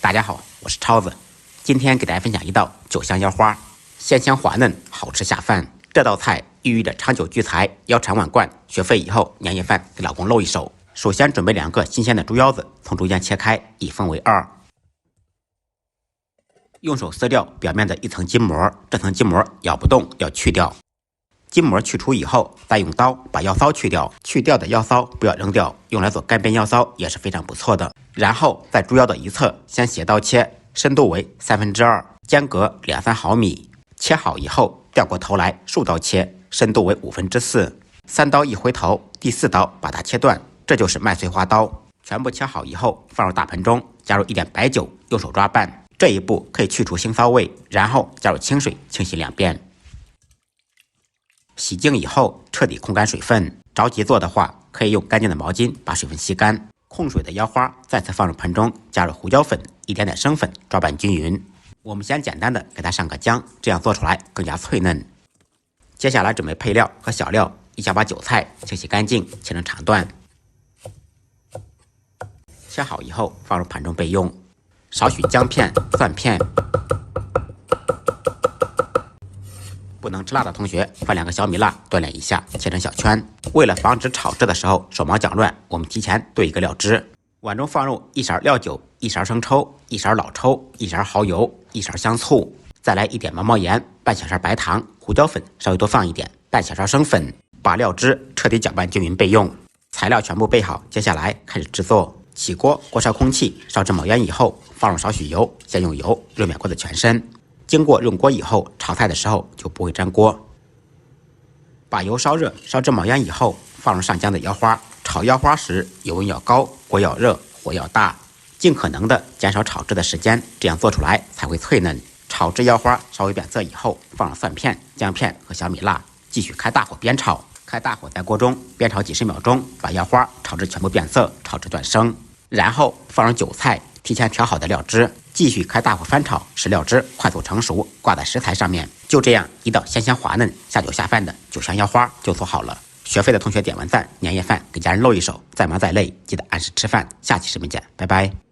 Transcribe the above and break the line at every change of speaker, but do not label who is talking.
大家好，我是超子，今天给大家分享一道酒香腰花，鲜香滑嫩，好吃下饭。这道菜寓意着长久聚财，腰缠万贯。学废以后，年夜饭给老公露一手。首先准备2个新鲜的猪腰子，从中间切开，一分为2。用手撕掉表面的一层筋膜，这层筋膜咬不动，要去掉。筋膜去除以后，再用刀把腰骚去掉。去掉的腰骚不要扔掉，用来做干煸腰骚也是非常不错的。然后在猪腰的一侧先斜刀切，深度为2/3，间隔2-3毫米。切好以后，掉过头来竖刀切，深度为4/5。3刀一回头，第4刀把它切断，这就是麦穗花刀。全部切好以后，放入大盆中，加入一点白酒，用手抓拌。这一步可以去除腥骚味，然后加入清水清洗2遍。洗净以后，彻底控干水分。着急做的话，可以用干净的毛巾把水分吸干。控水的腰花再次放入盆中，加入胡椒粉、一点点生粉，抓拌均匀。我们先简单的给它上个浆，这样做出来更加脆嫩。接下来准备配料和小料，一小把韭菜清洗干净，切成长段。切好以后放入盘中备用。少许姜片、蒜片。不能吃辣的同学，放2个小米辣锻炼一下，切成小圈。为了防止炒制的时候手忙脚乱，我们提前兑一个料汁。碗中放入1勺料酒、1勺生抽、1勺老抽、1勺蚝油、1勺香醋，再来一点毛毛盐、半小勺白糖、胡椒粉稍微多放一点，半小勺生粉，把料汁彻底搅拌均匀备用。材料全部备好，接下来开始制作。起锅，锅烧空气，烧至冒烟以后，放入少许油，先用油热面锅的全身。经过润锅以后，炒菜的时候就不会粘锅。把油烧热，烧至冒烟以后，放入上浆的腰花。炒腰花时，油温要高，锅要热，火要大，尽可能的减少炒制的时间，这样做出来才会脆嫩。炒制腰花稍微变色以后，放入蒜片、姜片和小米辣，继续开大火煸炒。开大火在锅中煸炒几十秒钟，把腰花炒至全部变色，炒至断生。然后放入韭菜，提前调好的料汁，继续开大火翻炒，使料汁快速成熟，挂在食材上面。就这样，一道鲜香滑嫩、下酒下饭的酒香腰花就做好了。学废的同学点完赞，年夜饭给家人露一手。再忙再累，记得按时吃饭。下期视频见，拜拜。